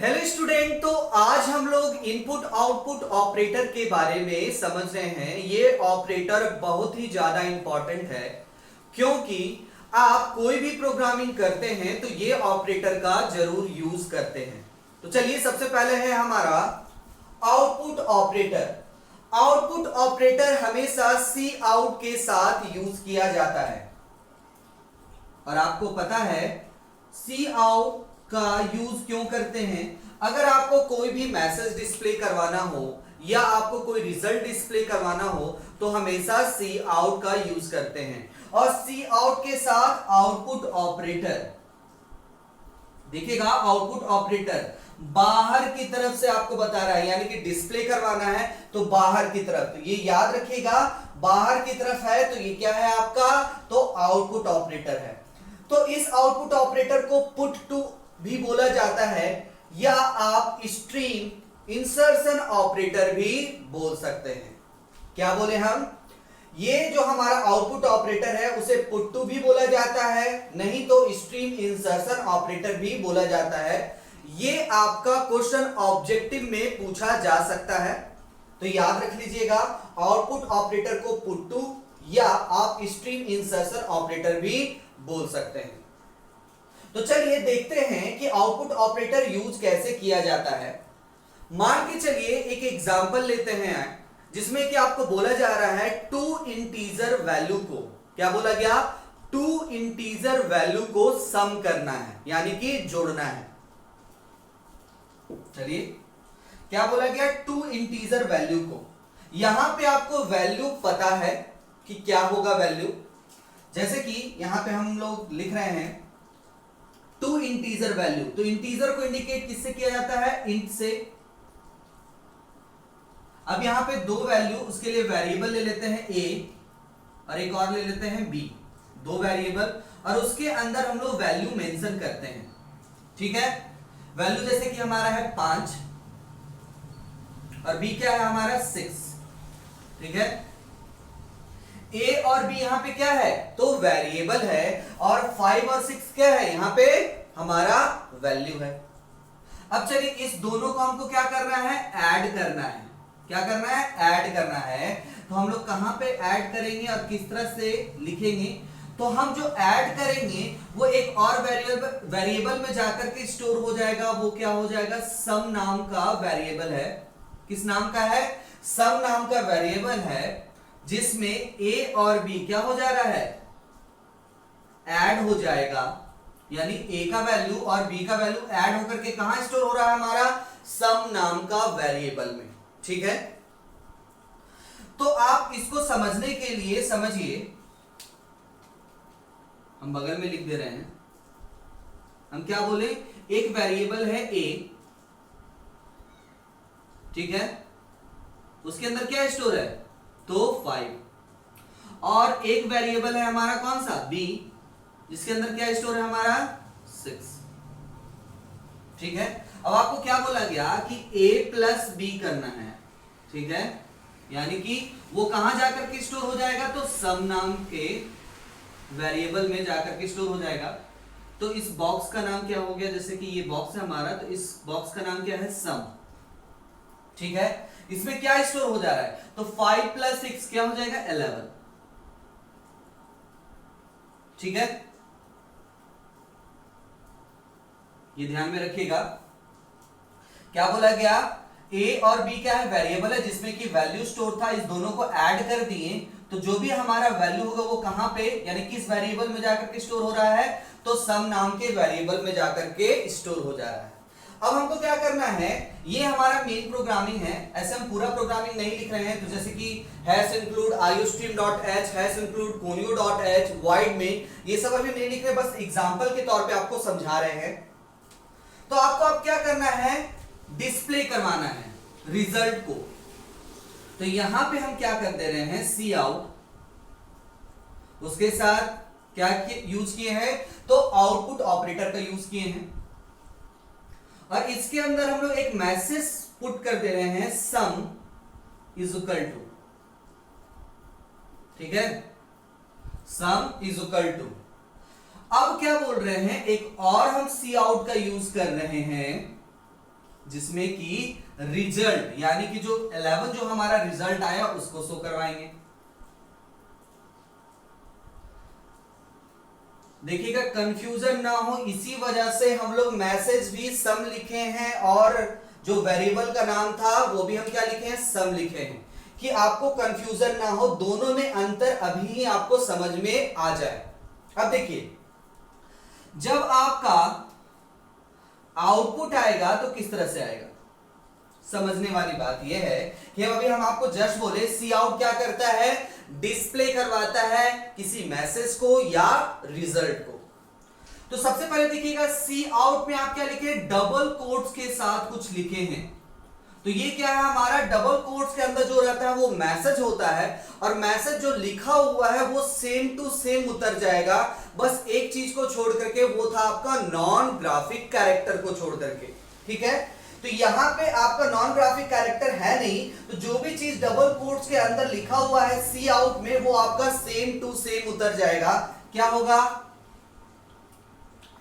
Hello student. तो आज हम लोग इनपुट आउटपुट ऑपरेटर के बारे में समझ रहे हैं। ये ऑपरेटर बहुत ही ज्यादा इंपॉर्टेंट है क्योंकि आप कोई भी प्रोग्रामिंग करते हैं तो ये ऑपरेटर का जरूर यूज करते हैं। तो चलिए सबसे पहले है हमारा आउटपुट ऑपरेटर। आउटपुट ऑपरेटर हमेशा सी आउट के साथ यूज किया जाता है और आपको पता है सी आउट का यूज क्यों करते हैं। अगर आपको कोई भी मैसेज डिस्प्ले करवाना हो या आपको कोई रिजल्ट डिस्प्ले करवाना हो तो हमेशा सी आउट का यूज करते हैं और सी आउट के साथ आउटपुट ऑपरेटर देखिएगा। आउटपुट ऑपरेटर बाहर की तरफ से आपको बता रहा है, यानी कि डिस्प्ले करवाना है तो बाहर की तरफ। तो ये याद रखिएगा, बाहर की तरफ है तो ये क्या है आपका, तो आउटपुट ऑपरेटर है। तो इस आउटपुट ऑपरेटर को पुट टू भी बोला जाता है या आप स्ट्रीम इंसर्शन ऑपरेटर भी बोल सकते हैं। क्या बोले हम, ये जो हमारा आउटपुट ऑपरेटर है उसे पुट टू भी बोला जाता है, नहीं तो स्ट्रीम इंसर्शन ऑपरेटर भी बोला जाता है। ये आपका क्वेश्चन ऑब्जेक्टिव में पूछा जा सकता है, तो याद रख लीजिएगा आउटपुट ऑपरेटर को पुट टू या आप स्ट्रीम इंसर्शन ऑपरेटर भी बोल सकते हैं। तो चलिए देखते हैं कि आउटपुट ऑपरेटर यूज कैसे किया जाता है। मान के चलिए एक एग्जांपल लेते हैं जिसमें कि आपको बोला जा रहा है टू इंटीजर वैल्यू को, क्या बोला गया, टू इंटीजर वैल्यू को सम करना है, यानी कि जोड़ना है। चलिए क्या बोला गया, टू इंटीजर वैल्यू को। यहां पे आपको वैल्यू पता है कि क्या होगा वैल्यू, जैसे कि यहां पे हम लोग लिख रहे हैं टू इंटीजर वैल्यू। तो इंटीजर को इंडिकेट किससे किया जाता है, इंट से। अब यहां पे दो वैल्यू, उसके लिए वेरिएबल ले लेते हैं ए और एक और ले लेते हैं बी, दो वेरिएबल, और उसके अंदर हम लोग वैल्यू मेंशन करते हैं। ठीक है, वैल्यू जैसे कि हमारा है 5 और बी क्या है हमारा 6। ठीक है, ए और बी यहां पे क्या है, तो वेरिएबल है, और 5 और 6 क्या है, यहां पे हमारा वैल्यू है। अब चलिए इस दोनों को हमको क्या करना है, ऐड करना है। क्या करना है, ऐड करना है। तो हम लोग कहां पे ऐड करेंगे और किस तरह से लिखेंगे, तो हम जो ऐड करेंगे वो एक और वेरिएबल में जाकर के स्टोर हो जाएगा। वो क्या हो जाएगा, सम नाम का वेरिएबल है। किस नाम का है, सम नाम का वेरिएबल है, जिसमें ए और बी क्या हो जा रहा है, ऐड हो जाएगा। यानी ए का वैल्यू और बी का वैल्यू ऐड होकर के कहां स्टोर हो रहा है, हमारा सम नाम का वेरिएबल में। ठीक है, तो आप इसको समझने के लिए समझिए, हम बगल में लिख दे रहे हैं। हम क्या बोले, एक वेरिएबल है ए, ठीक है, उसके अंदर क्या स्टोर है, तो 5, और एक वेरिएबल है हमारा कौन सा, बी, जिसके अंदर क्या स्टोर है हमारा 6। ठीक है, अब आपको क्या बोला गया कि a प्लस बी करना है। ठीक है, यानी कि वो कहां जाकर के स्टोर हो जाएगा, तो सम नाम के वेरिएबल में जाकर के स्टोर हो जाएगा। तो इस बॉक्स का नाम क्या हो गया, जैसे कि ये बॉक्स है हमारा, तो इस बॉक्स का नाम क्या है, सम। ठीक है, इसमें क्या स्टोर हो जा रहा है, तो 5 प्लस 6 क्या हो जाएगा, 11। ठीक है, ये ध्यान में रखिएगा। क्या बोला गया, ए और बी क्या है, वेरिएबल है जिसमें कि वैल्यू स्टोर था। इस दोनों को ऐड कर दिए तो जो भी हमारा वैल्यू होगा वो कहां पे, यानी किस वेरिएबल में जाकर के स्टोर हो रहा है, तो सम नाम के वेरिएबल में जाकर के स्टोर हो जा रहा है। अब हमको क्या करना है, ये हमारा मेन प्रोग्रामिंग है। ऐसे हम पूरा प्रोग्रामिंग नहीं लिख रहे हैं, तो जैसे कि hash include iostream.h, hash include conio.h, void में, ये सब अभी नहीं लिख रहे, बस एग्जांपल के तौर पे आपको समझा रहे हैं। तो आपको अब क्या करना है, डिस्प्ले करवाना है रिजल्ट को। तो यहां पे हम क्या कर दे रहे हैं, सी आउट, उसके साथ क्या यूज किए हैं, तो आउटपुट ऑपरेटर का यूज किए हैं, और इसके अंदर हम लोग एक मैसेज पुट कर दे रहे हैं, सम इज इक्वल टू। ठीक है, सम इज इक्वल टू। अब क्या बोल रहे हैं, एक और हम सी आउट का यूज कर रहे हैं, जिसमें कि रिजल्ट यानी कि जो 11 जो हमारा रिजल्ट आया उसको शो करवाएंगे। देखिएगा कंफ्यूजन ना हो, इसी वजह से हम लोग मैसेज भी सम लिखे हैं और जो वेरिएबल का नाम था वो भी हम क्या लिखे हैं, सम लिखे हैं, कि आपको कंफ्यूजन ना हो, दोनों में अंतर अभी ही आपको समझ में आ जाए। अब देखिए जब आपका आउटपुट आएगा तो किस तरह से आएगा, समझने वाली बात यह है कि अभी हम आपको जस्ट बोले सी आउट क्या करता है, डिस्प्ले करवाता है किसी मैसेज को या रिजल्ट को। तो सबसे पहले देखिएगा सी आउट में आप क्या लिखे, डबल कोट्स के साथ कुछ लिखे हैं। तो ये क्या है, हमारा डबल कोट्स के अंदर जो रहता है वो मैसेज होता है, और मैसेज जो लिखा हुआ है वो सेम टू सेम उतर जाएगा, बस एक चीज को छोड़ करके, वो था आपका नॉन ग्राफिक कैरेक्टर को छोड़ करके। ठीक है, तो यहां पे आपका नॉन ग्राफिक कैरेक्टर है नहीं, तो जो भी चीज डबल कोट्स के अंदर लिखा हुआ है सी आउट में वो आपका सेम टू सेम उतर जाएगा। क्या होगा,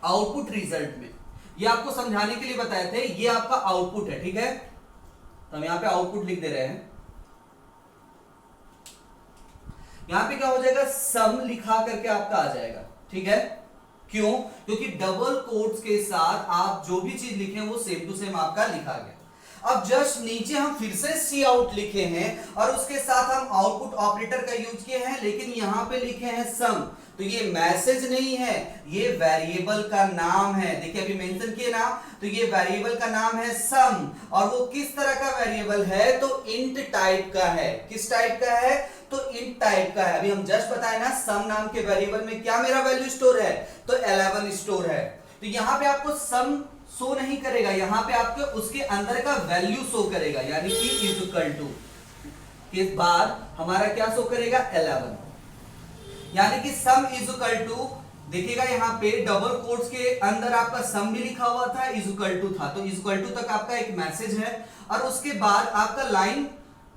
आउटपुट रिजल्ट में। ये आपको समझाने के लिए बताए थे, ये आपका आउटपुट है। ठीक है, तो हम यहां पे आउटपुट लिख दे रहे हैं। यहां पे क्या हो जाएगा, सम लिखा करके आपका आ जाएगा। ठीक है, क्यों, क्योंकि डबल कोट्स के साथ आप जो भी चीज लिखे वो सेम टू सेम आपका लिखा गया। अब जस्ट नीचे हम फिर से सी आउट लिखे हैं और उसके साथ हम आउटपुट ऑपरेटर का यूज किए हैं, लेकिन यहां पे लिखे हैं सम। तो ये मैसेज नहीं है, ये वेरिएबल का नाम है। देखिए अभी मेंशन किए ना, तो ये वेरिएबल का नाम है सम, और वो किस तरह का वेरिएबल है, तो इंट टाइप का है। किस टाइप का है, तो इंट टाइप का है। अभी हम जस्ट बताए ना, सम नाम के वेरिएबल में क्या मेरा वैल्यू स्टोर है, तो 11 स्टोर है। तो यहां पे आपको सम शो नहीं करेगा, यहां पे आपके उसके अंदर का वैल्यू शो करेगा, यानी कि इज इक्वल टू के बाद हमारा क्या शो करेगा, 11, यानी कि सम इज इक्वल टू। देखिएगा यहां पे डबल कोट्स के अंदर आपका सम भी लिखा हुआ था, इज इक्वल टू था, तो इज इक्वल टू तक आपका एक मैसेज है, और उसके बाद आपका लाइन,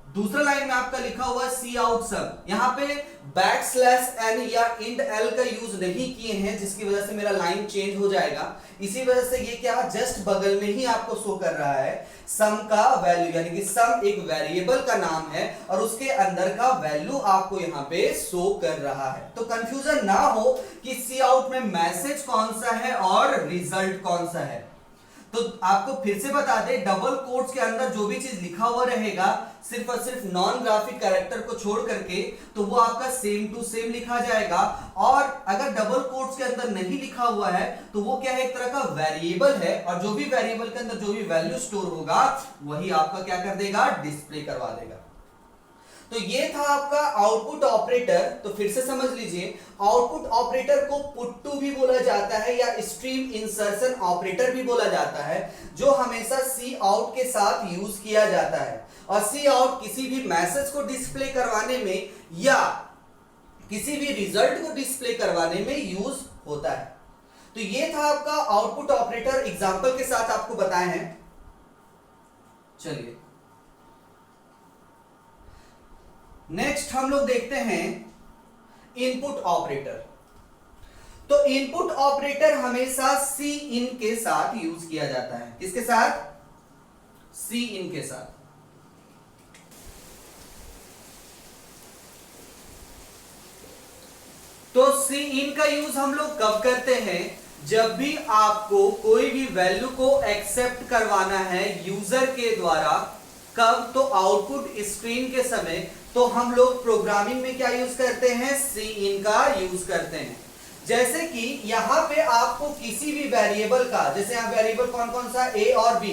दूसरा लाइन में आपका लिखा हुआ सी आउट सम। यहां पे \n या int l का यूज नहीं किए हैं, जिसकी वजह से मेरा लाइन चेंज हो जाएगा। इसी वजह से ये क्या जस्ट बगल में ही आपको शो कर रहा है सम का वैल्यू, यानी कि सम एक वेरिएबल का नाम है और उसके अंदर का वैल्यू आपको यहां पे शो कर रहा है। तो कंफ्यूजन ना हो कि सी आउट में मैसेज कौन सा है और रिजल्ट कौन सा है। तो आपको फिर से बता दें, डबल कोट्स के अंदर जो भी चीज लिखा हुआ रहेगा सिर्फ और सिर्फ नॉन ग्राफिक कैरेक्टर को छोड़ करके, तो वो आपका सेम टू सेम लिखा जाएगा। और अगर डबल कोट्स के अंदर नहीं लिखा हुआ है तो वो क्या है, एक तरह का वेरिएबल है, और जो भी वेरिएबल के अंदर जो भी वैल्यू स्टोर होगा वही आपका क्या कर देगा, डिस्प्ले करवा देगा। तो ये था आपका आउटपुट ऑपरेटर। तो फिर से समझ लीजिए, आउटपुट ऑपरेटर को पुट टू भी बोला जाता है या स्ट्रीम इंसर्शन ऑपरेटर भी बोला जाता है, जो हमेशा सी आउट के साथ यूज किया जाता है। और सी आउट किसी भी मैसेज को डिस्प्ले करवाने में या किसी भी रिजल्ट को डिस्प्ले करवाने में यूज होता है। तो ये था आपका आउटपुट ऑपरेटर, एग्जांपल के साथ आपको बताए हैं। चलिए नेक्स्ट हम लोग देखते हैं इनपुट ऑपरेटर। तो इनपुट ऑपरेटर हमेशा सी इन के साथ यूज किया जाता है। किसके साथ, सी इन के साथ। तो सी इन का यूज हम लोग कब करते हैं, जब भी आपको कोई भी वैल्यू को एक्सेप्ट करवाना है यूजर के द्वारा। कब, तो आउटपुट स्क्रीन के समय। तो हम लोग प्रोग्रामिंग में क्या यूज करते हैं, सी इन का यूज करते हैं। जैसे कि यहां पे आपको किसी भी वेरिएबल का, जैसे यहां वेरिएबल कौन कौन सा, ए और बी,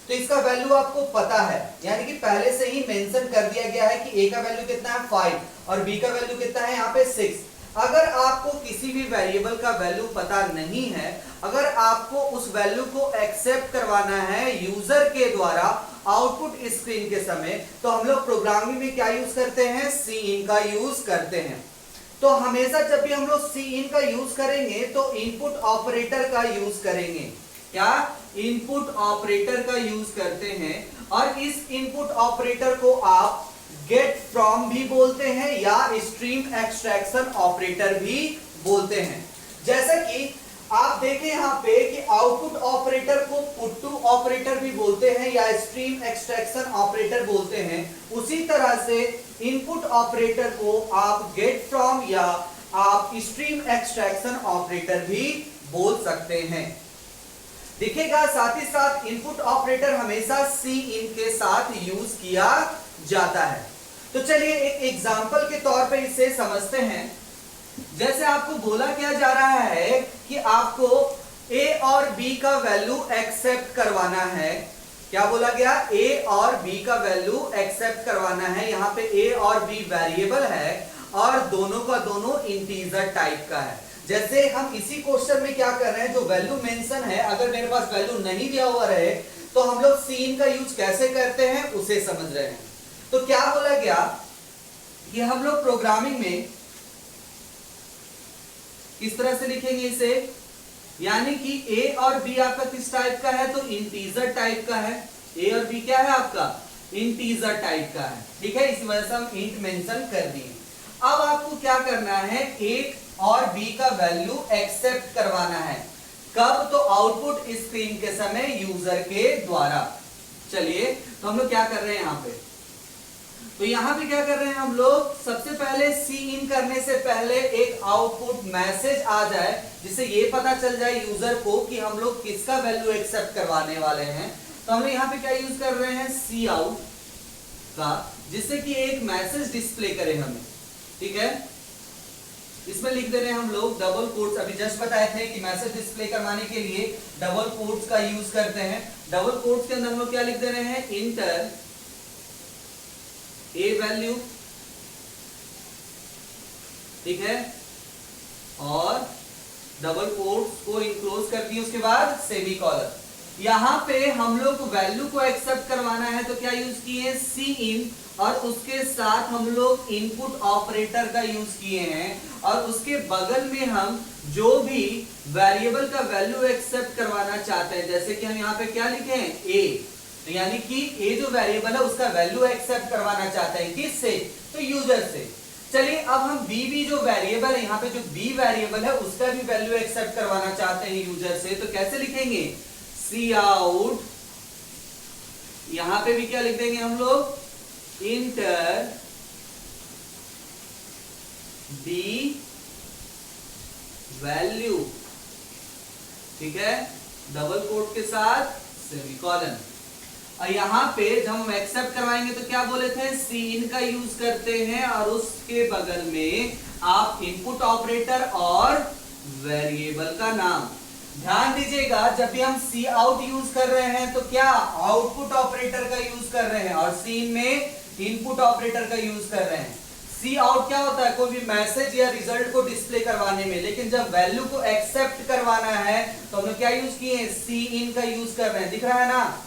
तो इसका वैल्यू आपको पता है, यानी कि पहले से ही मेंशन कर दिया गया है कि ए का वैल्यू कितना है 5 और बी का वैल्यू कितना है यहाँ पे 6। अगर आपको किसी भी वेरिएबल का वैल्यू पता नहीं है, अगर आपको उस वैल्यू को एक्सेप्ट करवाना है यूजर के द्वारा आउटपुट स्क्रीन के समय, तो हम लोग प्रोग्रामिंग में क्या यूज करते हैं, सी इन का यूज करते हैं। तो हमेशा जब भी हम लोग सी इन का यूज करेंगे तो इनपुट ऑपरेटर का यूज करेंगे। क्या, इनपुट ऑपरेटर का यूज करते हैं, और इस इनपुट ऑपरेटर को आप गेट फ्रॉम भी बोलते हैं या स्ट्रीम एक्सट्रैक्शन ऑपरेटर भी बोलते हैं। जैसे कि आप देखें यहां पे कि आउटपुट ऑपरेटर को पुट टू ऑपरेटर भी बोलते हैं या स्ट्रीम एक्सट्रैक्शन ऑपरेटर बोलते हैं। उसी तरह से इनपुट ऑपरेटर को आप गेट फ्रॉम या आप स्ट्रीम एक्सट्रैक्शन ऑपरेटर भी बोल सकते हैं। दिखेगा साथ ही साथ इनपुट ऑपरेटर हमेशा सी इन के साथ यूज किया जाता है। तो चलिए एक एग्जांपल के तौर पे इसे समझते हैं। जैसे आपको बोला क्या जा रहा है कि आपको a और b का वैल्यू एक्सेप्ट करवाना है। क्या बोला गया? a और b का वैल्यू एक्सेप्ट करवाना है। यहां पे a और b वेरिएबल है और दोनों का दोनों इंटीजर टाइप का है। जैसे हम इसी क्वेश्चन में क्या कर रहे हैं, जो वैल्यू मेंशन है, अगर मेरे पास वैल्यू नहीं दिया हुआ रहे तो हम लोग सीन का यूज कैसे करते हैं उसे समझ रहे हैं। तो क्या बोला गया कि हम लोग प्रोग्रामिंग में किस तरह से लिखेंगे इसे, यानी कि a और b आपका किस टाइप का है, तो इंटीजर टाइप का है। a और b क्या है आपका? इंटीजर टाइप का है। ठीक है, इस वजह से हम इंट मेंशन कर दिए। अब आपको क्या करना है, a और b का वैल्यू एक्सेप्ट करवाना है। कब? तो आउटपुट स्क्रीन के समय यूजर के द्वारा। चलिए तो हम लोग क्या कर रहे हैं यहां पे, तो यहां पे क्या कर रहे हैं हम लोग, सबसे पहले सी इन करने से पहले एक आउटपुट मैसेज आ जाए जिससे ये पता चल जाए यूजर को कि हम लोग किसका वैल्यू एक्सेप्ट करवाने वाले हैं। तो हम लोग यहाँ पे क्या यूज कर रहे हैं, सी आउट का, जिससे कि एक मैसेज डिस्प्ले करे हमें। ठीक है, इसमें लिख दे रहे हैं हम लोग डबल कोट्स। अभी जस्ट बताए थे कि मैसेज डिस्प्ले करवाने के लिए डबल कोट्स का यूज करते हैं। डबल कोट्स के अंदर हम लोग क्या लिख दे रहे हैं, इंटर ए वैल्यू। ठीक है, और डबल कोट्स को इनक्लोज कर दिए, उसके बाद सेमीकोलन। यहां पे हम लोग वैल्यू को एक्सेप्ट करवाना है तो क्या यूज किए, सी इन, और उसके साथ हम लोग इनपुट ऑपरेटर का यूज किए हैं, और उसके बगल में हम जो भी वेरिएबल का वैल्यू एक्सेप्ट करवाना चाहते हैं, जैसे कि हम यहाँ पे क्या लिखे हैं, ए, तो यानी कि ए जो वेरिएबल है उसका वैल्यू एक्सेप्ट करवाना चाहते हैं, किससे, तो यूजर से। चलिए अब हम बी जो वेरिएबल है, यहाँ पे जो बी वेरिएबल है उसका भी वैल्यू एक्सेप्ट करवाना चाहते हैं यूजर से, तो कैसे लिखेंगे, सी आउट, यहां पे भी क्या लिख देंगे हम लोग, इंटर डी वैल्यू। ठीक है, डबल कोट के साथ सेमीकोलन। और यहां पे जब हम एक्सेप्ट करवाएंगे तो क्या बोले थे, सी इन का यूज करते हैं, और उसके बगल में आप इनपुट ऑपरेटर और वेरिएबल का नाम। ध्यान दीजिएगा, जब भी हम सी आउट यूज कर रहे हैं तो क्या आउटपुट ऑपरेटर का यूज कर रहे हैं, और सी इन में इनपुट ऑपरेटर का यूज कर रहे हैं। सी आउट क्या होता है, कोई भी मैसेज या रिजल्ट को डिस्प्ले करवाने में, लेकिन जब वैल्यू को एक्सेप्ट करवाना है तो हमने क्या यूज किए, सी इन का यूज कर रहे हैं। दिख रहा है ना,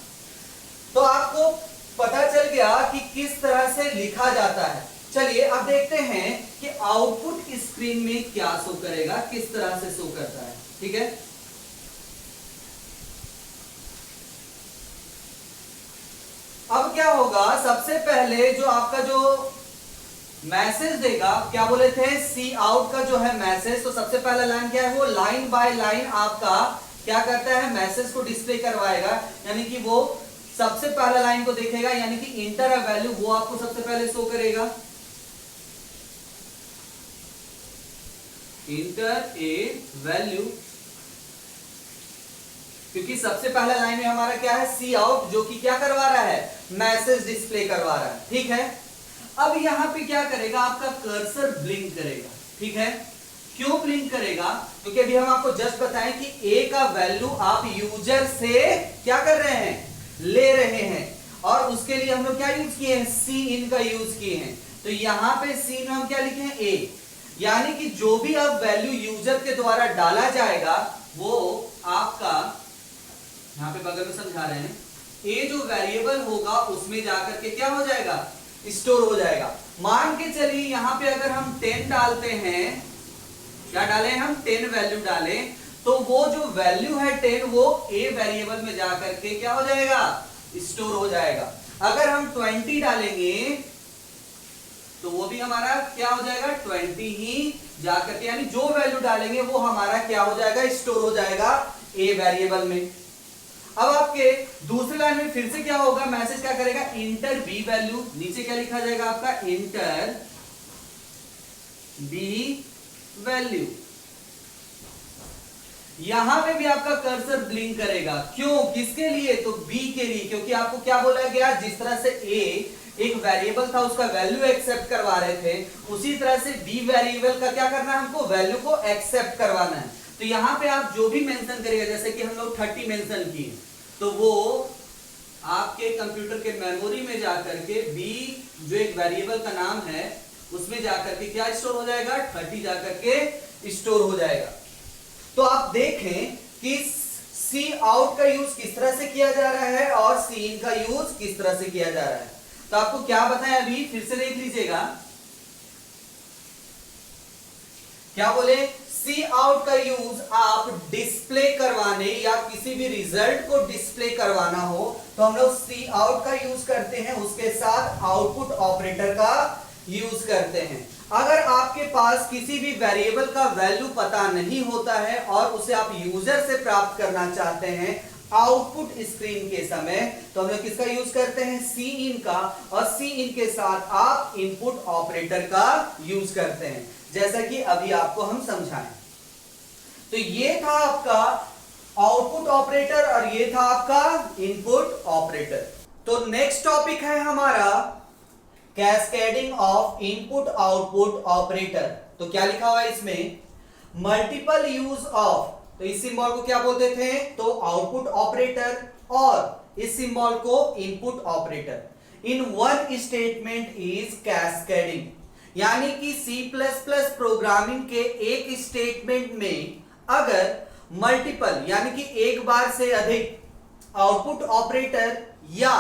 तो आपको पता चल गया कि किस तरह से लिखा जाता है। चलिए अब देखते हैं कि आउटपुट स्क्रीन में क्या शो करेगा, किस तरह से शो करता है। ठीक है, अब क्या होगा, सबसे पहले जो आपका जो मैसेज देगा, क्या बोले थे, सी आउट का जो है मैसेज, तो सबसे पहला लाइन क्या है, वो लाइन बाय लाइन आपका क्या करता है, मैसेज को डिस्प्ले करवाएगा। यानी कि वो सबसे पहला लाइन को देखेगा, यानी कि इंटर अ वैल्यू, वो आपको सबसे पहले शो करेगा, इंटर ए वैल्यू, क्योंकि सबसे पहला लाइन में हमारा क्या है, सी आउट, जो कि क्या करवा रहा है, मैसेज डिस्प्ले करवा रहा है। ठीक है, अब यहां पे क्या करेगा, आपका कर्सर ब्लिंक करेगा। ठीक है, क्यों ब्लिंक करेगा, क्योंकि अभी हम आपको जस्ट बताएं कि ए का वैल्यू आप यूजर से क्या कर रहे हैं, ले रहे हैं, और उसके लिए हम लोग क्या यूज किए हैं, सी इन का यूज किए हैं। तो यहां पे सी इन में हम क्या लिखे हैं, ए, यानी कि जो भी अब वैल्यू यूजर के द्वारा डाला जाएगा वो आपका, यहां पे बगल में समझा रहे हैं, ए जो वेरिएबल होगा उसमें जाकर के क्या हो जाएगा, स्टोर हो जाएगा। मान के चलिए यहां पे अगर हम 10 डालते हैं, क्या डालें हम, 10 वैल्यू डालें, तो वो जो वैल्यू है 10 वो ए वेरिएबल में जाकर के क्या हो जाएगा, स्टोर हो जाएगा। अगर हम 20 डालेंगे तो वो भी हमारा क्या हो जाएगा 20 ही जाकर के, यानी जो वैल्यू डालेंगे वो हमारा क्या हो जाएगा, स्टोर हो जाएगा ए वेरिएबल में। अब आपके दूसरी लाइन में फिर से क्या होगा, मैसेज क्या करेगा, इंटर बी वैल्यू। नीचे क्या लिखा जाएगा आपका, इंटर बी वैल्यू। यहां पे भी आपका कर्सर ब्लिंक करेगा, क्यों, किसके लिए, तो बी के लिए, क्योंकि आपको क्या बोला गया, जिस तरह से ए एक वेरिएबल था उसका वैल्यू एक्सेप्ट करवा रहे थे, उसी तरह से बी वेरिएबल का क्या करना है, हमको वैल्यू को एक्सेप्ट करवाना है। तो यहां पे आप जो भी मेंशन करिएगा, जैसे कि हम लोग 30 मेंशन किए, तो वो आपके कंप्यूटर के मेमोरी में जाकर के बी जो एक वेरिएबल का नाम है उसमें जाकर के क्या स्टोर हो जाएगा, 30 जाकर के स्टोर हो जाएगा। तो आप देखें कि सी आउट का यूज किस तरह से किया जा रहा है और सी इन का यूज किस तरह से किया जा रहा है। तो आपको क्या बताएं, अभी फिर से देख लीजिएगा, क्या बोले, सी आउट का यूज आप डिस्प्ले करवाने या किसी भी रिजल्ट को डिस्प्ले करवाना हो तो हम लोग सी आउट का यूज करते हैं, उसके साथ आउटपुट ऑपरेटर का यूज करते हैं। अगर आपके पास किसी भी वेरिएबल का वैल्यू पता नहीं होता है और उसे आप यूजर से प्राप्त करना चाहते हैं आउटपुट स्क्रीन के समय, तो हम लोग किसका यूज करते हैं, सी इन का, और सी इन के साथ आप इनपुट ऑपरेटर का यूज करते हैं, जैसा कि अभी आपको हम समझाएं। तो ये था आपका आउटपुट ऑपरेटर और ये था आपका इनपुट ऑपरेटर। तो नेक्स्ट टॉपिक है हमारा cascading of input output operator. तो क्या लिखा हुआ है इसमें, मल्टीपल यूज ऑफ, तो इस सिंबल को क्या बोलते थे, तो आउटपुट ऑपरेटर, और इस सिंबल को input operator in one statement is cascading. यानी कि C++ प्रोग्रामिंग के एक स्टेटमेंट में अगर मल्टीपल यानी कि एक बार से अधिक आउटपुट ऑपरेटर या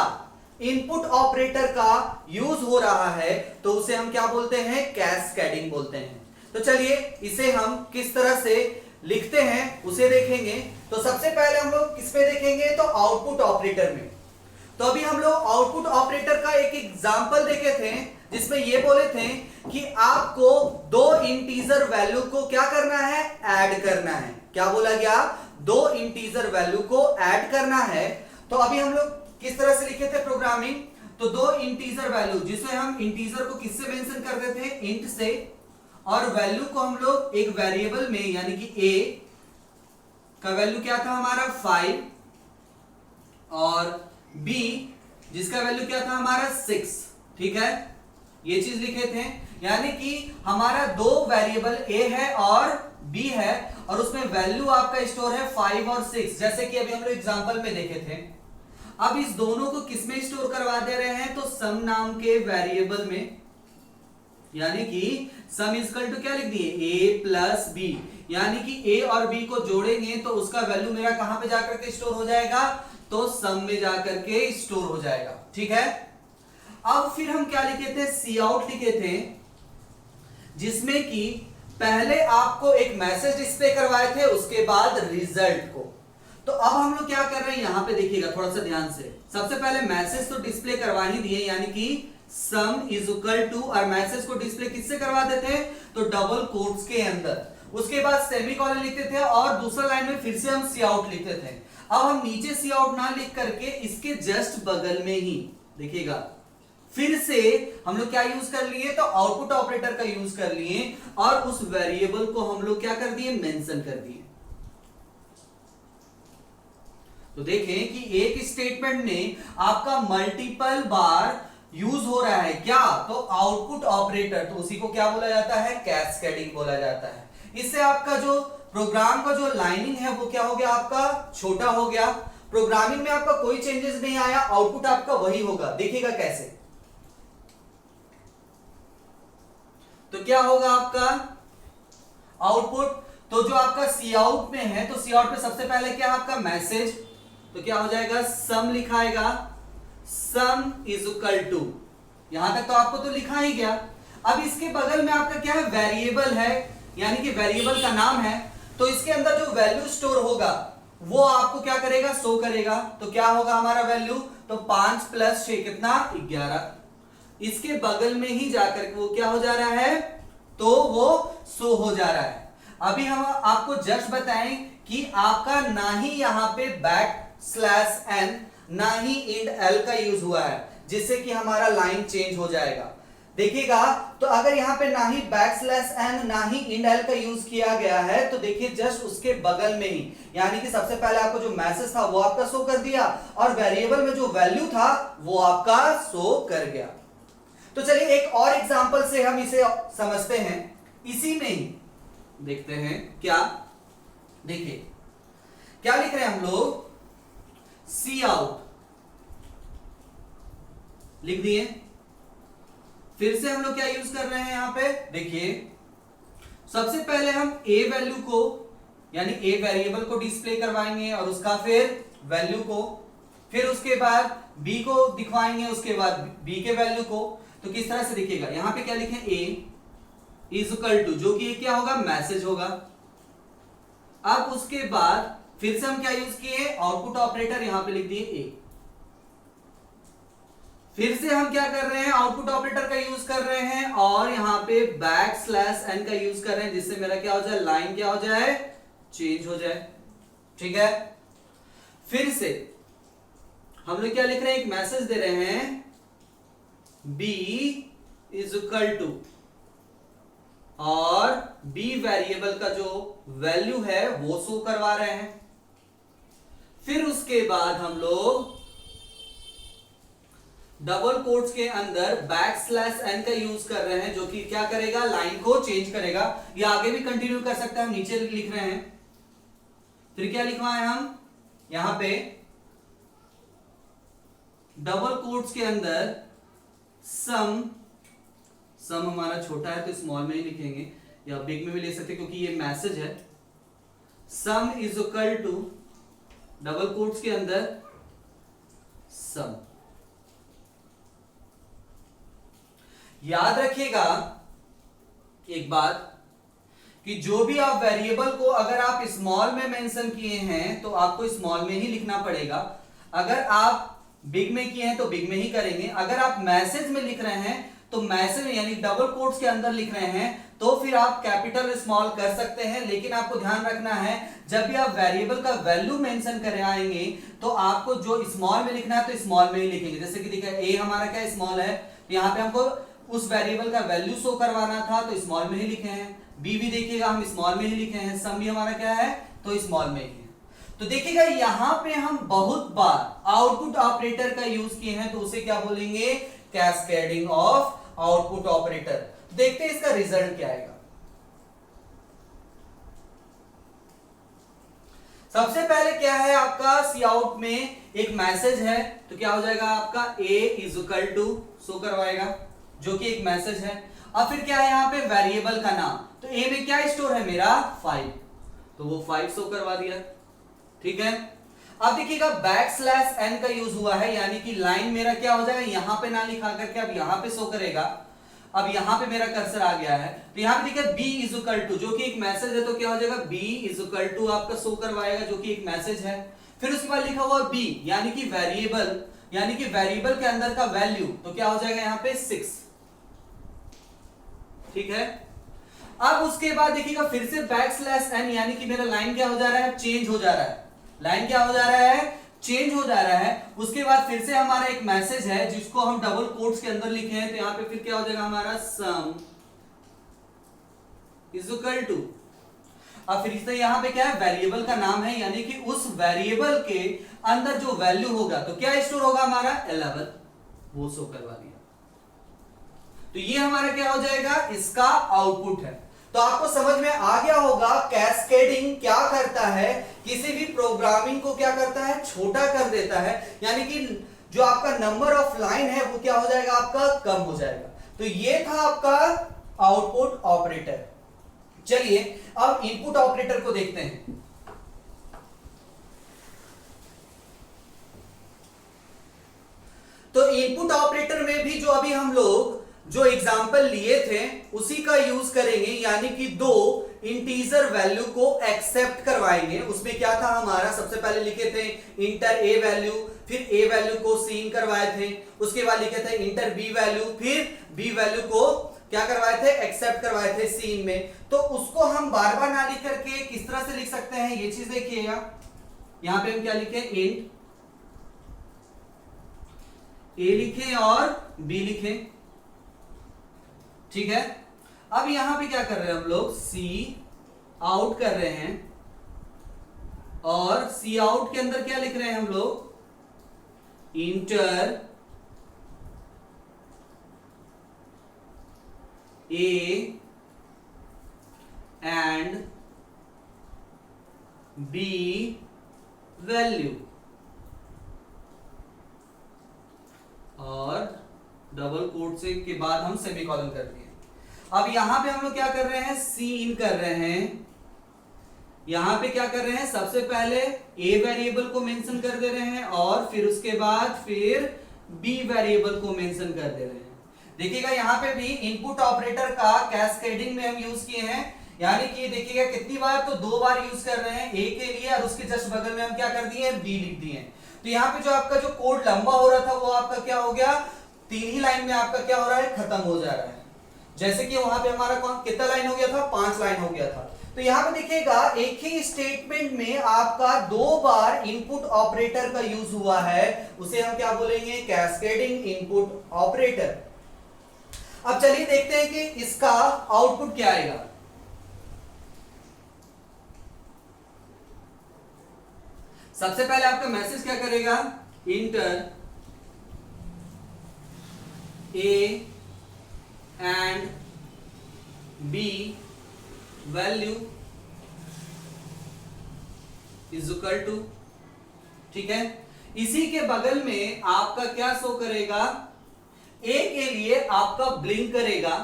इनपुट ऑपरेटर का यूज हो रहा है तो उसे हम क्या बोलते हैं, कैस्केडिंग बोलते हैं। तो चलिए इसे हम किस तरह से लिखते हैं उसे देखेंगे। तो सबसे पहले हम लोग किस पे देखेंगे, तो आउटपुट ऑपरेटर में। तो अभी हम लोग आउटपुट ऑपरेटर का एक एग्जांपल देखे थे जिसमें ये बोले थे कि आपको दो इंटीजर वैल्यू को क्या करना है, ऐड करना है। क्या बोला गया, दो इंटीजर वैल्यू को ऐड करना है। तो अभी हम लोग किस तरह से लिखे थे प्रोग्रामिंग, तो दो इंटीजर वैल्यू, जिसमें हम इंटीजर को किससे मेंशन करते थे, इंट से, और वैल्यू को हम लोग एक वेरिएबल में यानी कि a का वैल्यू क्या था हमारा 5 और b जिसका वैल्यू क्या था हमारा 6, ठीक है, ये चीज लिखे थे। यानी कि हमारा दो वेरिएबल a है और b है और उसमें वैल्यू आपका स्टोर है 5 और 6, जैसे कि अभी हम लोग एग्जांपल में देखे थे। अब इस दोनों को किसमें स्टोर करवा दे रहे हैं, तो सम नाम के वेरिएबल में, यानी कि सम इक्वल टू क्या लिख दिए, a प्लस बी, यानी कि a और b को जोड़ेंगे तो उसका वैल्यू मेरा कहां पे जाकर के स्टोर हो जाएगा, तो सम में जाकर के स्टोर हो जाएगा, ठीक है। अब फिर हम क्या लिखे थे, सी आउट लिखे थे, जिसमें कि पहले आपको एक मैसेज डिस्प्ले करवाए थे, उसके बाद रिजल्ट को। तो अब हम लोग क्या कर रहे हैं, यहां पे देखिएगा थोड़ा सा ध्यान से। सबसे पहले मैसेज तो डिस्प्ले करवा ही दिए, यानी कि सम इज इक्वल टू, और मैसेज को डिस्प्ले किससे करवा देते हैं, तो डबल कोट्स के अंदर। उसके बाद सेमीकोलन लिखते थे और दूसरा लाइन में फिर से हम सी आउट लिखते थे। अब हम नीचे सी आउट ना लिख करके इसके जस्ट बगल में ही देखिएगा फिर से हम लोग क्या यूज कर लिए, तो आउटपुट ऑपरेटर का यूज कर लिए और उस वेरिएबल को हम लोग क्या कर दिए, मेंशन कर दिए। तो देखें कि एक स्टेटमेंट में आपका मल्टीपल बार यूज हो रहा है क्या, तो आउटपुट ऑपरेटर, तो उसी को क्या बोला जाता है, कैस्केडिंग बोला जाता है। इससे आपका जो प्रोग्राम का जो लाइनिंग है वो क्या हो गया, आपका छोटा हो गया। प्रोग्रामिंग में आपका कोई चेंजेस नहीं आया, आउटपुट आपका वही होगा। देखिएगा कैसे, तो क्या होगा आपका आउटपुट, तो जो आपका सी आउट में है, तो सी आउट में सबसे पहले क्या है आपका मैसेज, तो क्या हो जाएगा, सम लिखाएगा, सम इज इक्वल टू, यहां तक तो आपको तो लिखा ही गया। अब इसके बगल में आपका क्या है, वेरिएबल है, यानी कि वेरिएबल का नाम है, तो इसके अंदर जो वैल्यू स्टोर होगा वो आपको क्या करेगा, शो करेगा। तो क्या होगा हमारा वैल्यू, तो 5 + 6 कितना, 11। इसके बगल में ही जाकर वो क्या हो जा रहा है, तो वो शो हो जा रहा है। अभी हम आपको जस्ट बताएं कि आपका ना ही यहां पे \n ना ही \l का यूज हुआ है, जिससे कि हमारा लाइन चेंज हो जाएगा। देखिएगा, तो अगर यहां पे ना ही \n ना ही \l का यूज किया गया है, तो देखिए जस्ट उसके बगल में ही, यानी कि सबसे पहले आपको जो मैसेज था वो आपका शो कर दिया, और वेरिएबल में जो वैल्यू था वो आपका शो कर गया। तो चलिए एक और एग्जांपल से हम इसे समझते हैं। इसी में ही देखते हैं क्या, देखिए क्या लिख रहे हैं हम लोग, सी आउट लिख दिए। फिर से हम लोग क्या यूज कर रहे हैं यहां पे, देखिए सबसे पहले हम ए वैल्यू को, यानी ए वेरिएबल को डिस्प्ले करवाएंगे और उसका फिर वैल्यू को, फिर उसके बाद बी को दिखवाएंगे, उसके बाद बी के वैल्यू को। तो किस तरह से दिखेगा, यहां पे क्या लिखे, ए इज इक्वल टू, जो कि क्या होगा, मैसेज होगा। अब उसके बाद फिर से हम क्या यूज किए, आउटपुट ऑपरेटर, यहां पे लिख दिए ए। फिर से हम क्या कर रहे हैं, आउटपुट ऑपरेटर का यूज कर रहे हैं और यहां पे \n का यूज कर रहे हैं, जिससे मेरा क्या हो जाए, लाइन क्या हो जाए, चेंज हो जाए। ठीक है, फिर से हम लोग क्या लिख रहे हैं, एक मैसेज दे रहे हैं, b इज इक्वल टू, और b वेरिएबल का जो वैल्यू है वो शो करवा रहे हैं। फिर उसके बाद हम लोग डबल कोट्स के अंदर \n का यूज कर रहे हैं, जो कि क्या करेगा, लाइन को चेंज करेगा। या आगे भी कंटिन्यू कर सकते हैं, हम नीचे लिख रहे हैं। फिर क्या लिखवाए हम यहां पे, डबल कोट्स के अंदर सम हमारा छोटा है तो स्मॉल में ही लिखेंगे, या बिग में भी ले सकते हैं क्योंकि ये मैसेज है। Sum is equal to, double quotes के अंदर सम। याद रखिएगा एक बात, कि जो भी आप वेरिएबल को अगर आप स्मॉल में मेंशन किए हैं तो आपको स्मॉल में ही लिखना पड़ेगा। अगर आप बिग में किए हैं तो बिग में ही करेंगे। अगर आप मैसेज में लिख रहे हैं तो मैसेज यानी डबल कोट्स के अंदर लिख रहे हैं तो फिर आप कैपिटल स्मॉल कर सकते हैं। लेकिन आपको ध्यान रखना है, जब भी आप वेरिएबल का वैल्यू मेंशन कराएंगे तो आपको जो स्मॉल में लिखना है तो स्मॉल में ही लिखेंगे। जैसे कि देखिए ए हमारा क्या स्मॉल है, तो यहां पे हमको उस वेरिएबल का वैल्यू शो करवाना था तो स्मॉल में ही लिखे हैं। बी भी देखिएगा हम स्मॉल में ही लिखे हैं। सम भी हमारा क्या है, तो स्मॉल में ही है। तो देखिएगा यहां पे हम बहुत बार आउटपुट ऑपरेटर का यूज किए हैं, तो उसे क्या बोलेंगे, कैस्केडिंग ऑफ आउटपुट ऑपरेटर। देखते हैं इसका रिजल्ट क्या आएगा। सबसे पहले क्या है आपका, सी आउट में एक मैसेज है, तो क्या हो जाएगा आपका, a is equal to show करवाएगा, जो कि एक मैसेज है। अब फिर क्या है यहाँ पे, वेरिएबल का नाम, तो a में क्या स्टोर है मेरा, 5, तो वो 5 शो करवा दिया। ठीक है, अब देखिएगा \n का यूज हुआ है, यानी कि लाइन मेरा क्या हो जाएगा, यहां पे ना लिखा करके अब यहां पे शो करेगा। अब यहां पे मेरा कर्सर आ गया है, तो यहां पे देखिए b इज इक्वल टू, जो कि एक मैसेज है, तो क्या हो जाएगा, b इज इक्वल टू आपका शो करवाएगा, जो कि एक मैसेज है। फिर उसके बाद लिखा हुआ b, यानी कि वेरिएबल, यानी कि वेरिएबल के अंदर का वैल्यू, तो क्या हो जाएगा यहाँ पे 6। ठीक है, अब उसके बाद देखिएगा फिर से \n, यानी कि मेरा लाइन क्या हो जा रहा है, चेंज हो जा रहा है। लाइन क्या हो जा रहा है, चेंज हो जा रहा है। उसके बाद फिर से हमारा एक मैसेज है जिसको हम डबल कोट्स के अंदर लिखे हैं, तो यहां पे फिर क्या हो जाएगा हमारा, सम इज इक्वल टू, अब फिर से यहां पे क्या है, वेरिएबल का नाम है, यानी कि उस वेरिएबल के अंदर जो वैल्यू होगा तो क्या स्टोर होगा हमारा, 11, वो शो करवा दिया। तो ये हमारा क्या हो जाएगा, इसका आउटपुट है। तो आपको समझ में आ गया होगा कैस्केडिंग क्या करता है, किसी भी प्रोग्रामिंग को क्या करता है, छोटा कर देता है, यानी कि जो आपका नंबर ऑफ लाइन है वो क्या हो जाएगा, आपका कम हो जाएगा। तो ये था आपका आउटपुट ऑपरेटर। चलिए अब इनपुट ऑपरेटर को देखते हैं। तो इनपुट ऑपरेटर में भी जो अभी हम लोग जो एग्जाम्पल लिए थे उसी का यूज करेंगे, यानी कि 2 इंटीजर वैल्यू को एक्सेप्ट करवाएंगे। उसमें क्या था हमारा, सबसे पहले लिखे थे इंटर ए वैल्यू, फिर ए वैल्यू को सीन करवाए थे, उसके बाद लिखे थे इंटर बी वैल्यू, फिर बी वैल्यू को क्या करवाए थे, एक्सेप्ट करवाए थे सीन में। तो उसको हम बार बार ना लिख करके किस तरह से लिख सकते हैं, ये चीज देखिएगा। यहां पे हम क्या लिखे, इंट ए लिखे और बी लिखे, ठीक है। अब यहां पे क्या कर रहे हैं हम लोग, सी आउट कर रहे हैं, और सी आउट के अंदर क्या लिख रहे हैं हम लोग, enter A and B value, और डबल कोट से के बाद हम सेमीकोलन कर दिए। अब यहां पे हम लोग क्या कर रहे हैं, सी इन कर रहे हैं। यहां पे क्या कर रहे हैं, सबसे पहले ए वेरिएबल को मेंशन कर दे रहे हैं, और फिर उसके बाद फिर बी वेरिएबल को मेंशन कर दे रहे हैं। देखिएगा यहां पे भी इनपुट ऑपरेटर का कैस्केडिंग में हम यूज किए हैं, यानी कि देखिएगा कितनी बार, तो 2 बार यूज कर रहे हैं ए के लिए, और उसके जस्ट बगल में हम क्या कर दिए, बी लिख दिए। तो यहाँ पे जो आपका जो कोड लंबा हो रहा था वो आपका क्या हो गया, 3 ही लाइन में आपका क्या हो रहा है, खत्म हो जा रहा है। जैसे कि वहां पे हमारा कौन कितना लाइन हो गया था, 5 लाइन हो गया था। तो यहां पे देखिएगा एक ही स्टेटमेंट में आपका 2 बार इनपुट ऑपरेटर का यूज हुआ है, उसे हम क्या बोलेंगे, कैस्केडिंग इनपुट ऑपरेटर। अब चलिए देखते हैं कि इसका आउटपुट क्या आएगा। सबसे पहले आपका मैसेज क्या करेगा, enter A and B value is equal to, ठीक है। इसी के बगल में आपका क्या शो करेगा, ए के लिए आपका ब्लिंक करेगा।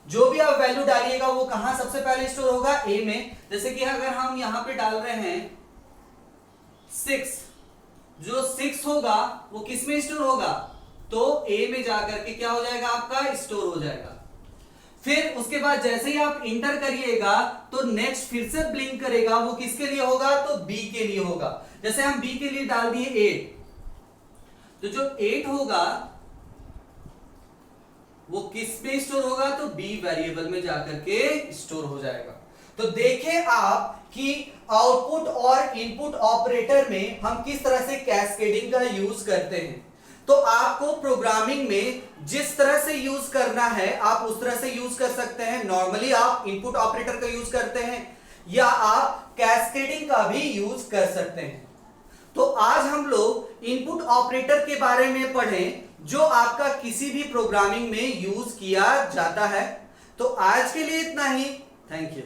जो भी आप वैल्यू डालिएगा वो कहां सबसे पहले स्टोर होगा, ए में। जैसे कि अगर हम यहां पे डाल रहे हैं 6, जो 6 होगा वो किस में स्टोर होगा, तो ए में जाकर के क्या हो जाएगा, आपका स्टोर हो जाएगा। फिर उसके बाद जैसे ही आप इंटर करिएगा तो नेक्स्ट फिर से ब्लिंक करेगा, वो किसके लिए होगा, तो बी के लिए होगा। जैसे हम बी के लिए डाल दिए 8, तो जो 8 होगा वो किस में स्टोर होगा, तो बी वेरिएबल में जाकर के स्टोर हो जाएगा। तो देखें आप कि आउटपुट और इनपुट ऑपरेटर में हम किस तरह से कैस्केडिंग का यूज करते हैं। तो आपको प्रोग्रामिंग में जिस तरह से यूज करना है आप उस तरह से यूज कर सकते हैं। नॉर्मली आप इनपुट ऑपरेटर का यूज करते हैं, या आप कैस्केडिंग का भी यूज कर सकते हैं। तो आज हम लोग इनपुट ऑपरेटर के बारे में पढ़ें जो आपका किसी भी प्रोग्रामिंग में यूज किया जाता है। तो आज के लिए इतना ही, थैंक यू।